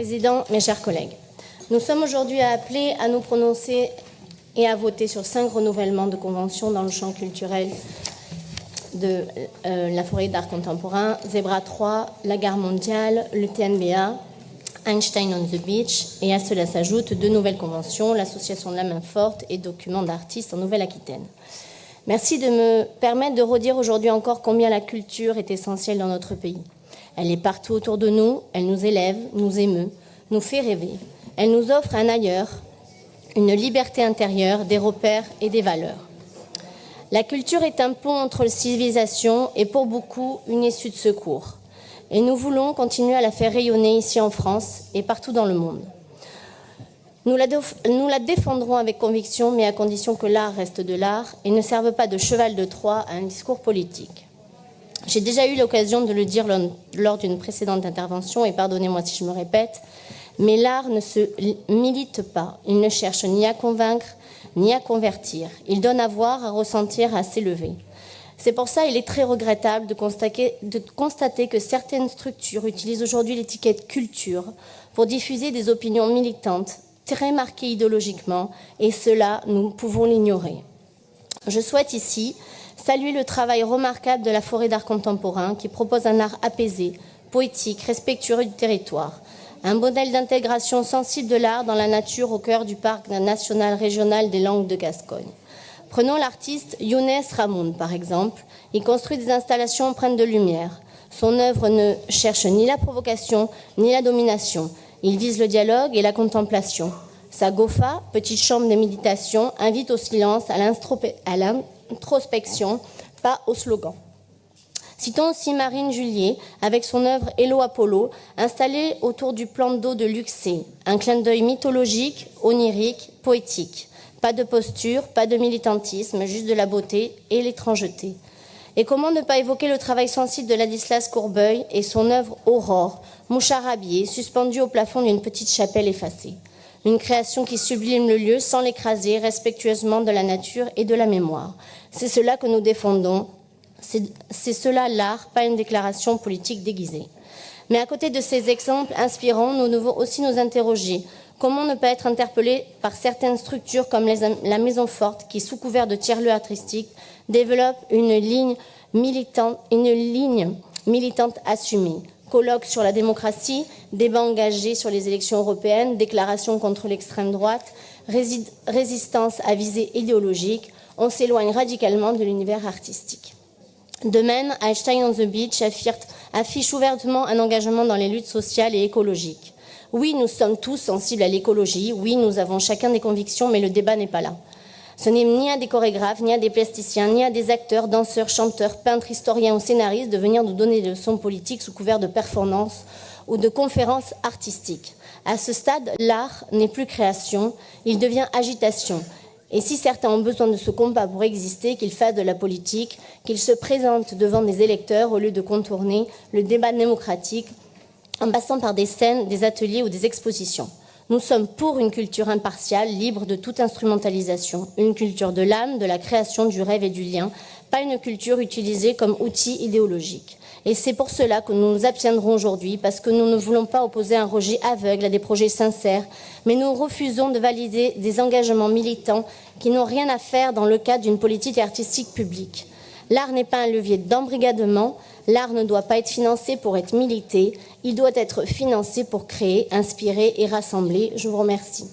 Président, mes chers collègues, nous sommes aujourd'hui appelés à nous prononcer et à voter sur 5 renouvellements de conventions dans le champ culturel de la forêt d'art contemporain, Zebra 3, la Gare mondiale, le TNBA, Einstein on the Beach, et à cela s'ajoutent 2 nouvelles conventions, l'Association de la main forte et Documents d'artistes en Nouvelle-Aquitaine. Merci de me permettre de redire aujourd'hui encore combien la culture est essentielle dans notre pays. Elle est partout autour de nous, elle nous élève, nous émeut, nous fait rêver. Elle nous offre un ailleurs, une liberté intérieure, des repères et des valeurs. La culture est un pont entre les civilisations et pour beaucoup une issue de secours. Et nous voulons continuer à la faire rayonner ici en France et partout dans le monde. Nous la défendrons avec conviction, mais à condition que l'art reste de l'art et ne serve pas de cheval de Troie à un discours politique. J'ai déjà eu l'occasion de le dire lors d'une précédente intervention, et pardonnez-moi si je me répète, mais l'art ne se milite pas. Il ne cherche ni à convaincre, ni à convertir. Il donne à voir, à ressentir, à s'élever. C'est pour ça qu'il est très regrettable de constater que certaines structures utilisent aujourd'hui l'étiquette culture pour diffuser des opinions militantes, très marquées idéologiquement, et cela, nous pouvons l'ignorer. Je souhaite ici saluer le travail remarquable de la forêt d'art contemporain qui propose un art apaisé, poétique, respectueux du territoire. Un modèle d'intégration sensible de l'art dans la nature au cœur du parc national régional des Landes de Gascogne. Prenons l'artiste Younes Ramoun, par exemple. Il construit des installations empreintes de lumière. Son œuvre ne cherche ni la provocation, ni la domination. Il vise le dialogue et la contemplation. Sa Gofa, petite chambre de méditation, invite au silence, à l'introspection, pas au slogan. Citons aussi Marine Julier, avec son œuvre Hello Apollo, installée autour du plan d'eau de Luxé. Un clin d'œil mythologique, onirique, poétique. Pas de posture, pas de militantisme, juste de la beauté et l'étrangeté. Et comment ne pas évoquer le travail sensible de Ladislas Courbeuil et son œuvre Aurore, mouchard habillé, suspendu au plafond d'une petite chapelle effacée. Une création qui sublime le lieu sans l'écraser, respectueusement de la nature et de la mémoire. C'est cela que nous défendons. C'est cela l'art, pas une déclaration politique déguisée. Mais à côté de ces exemples inspirants, nous devons aussi nous interroger. Comment ne pas être interpellé par certaines structures comme la Maison Forte qui, sous couvert de tiers-lieux artistiques, développe une ligne militante assumée. Colloques sur la démocratie, débats engagés sur les élections européennes, déclarations contre l'extrême droite, résistance à visée idéologique, on s'éloigne radicalement de l'univers artistique. De même, Einstein on the Beach affiche ouvertement un engagement dans les luttes sociales et écologiques. Oui, nous sommes tous sensibles à l'écologie, oui, nous avons chacun des convictions, mais le débat n'est pas là. Ce n'est ni à des chorégraphes, ni à des plasticiens, ni à des acteurs, danseurs, chanteurs, peintres, historiens ou scénaristes de venir nous donner des leçons politiques sous couvert de performances ou de conférences artistiques. À ce stade, l'art n'est plus création, il devient agitation. Et si certains ont besoin de ce combat pour exister, qu'ils fassent de la politique, qu'ils se présentent devant des électeurs au lieu de contourner le débat démocratique en passant par des scènes, des ateliers ou des expositions. Nous sommes pour une culture impartiale, libre de toute instrumentalisation, une culture de l'âme, de la création, du rêve et du lien, pas une culture utilisée comme outil idéologique. Et c'est pour cela que nous nous abstiendrons aujourd'hui, parce que nous ne voulons pas opposer un rejet aveugle à des projets sincères, mais nous refusons de valider des engagements militants qui n'ont rien à faire dans le cadre d'une politique artistique publique. L'art n'est pas un levier d'embrigadement, l'art ne doit pas être financé pour être milité, il doit être financé pour créer, inspirer et rassembler. Je vous remercie.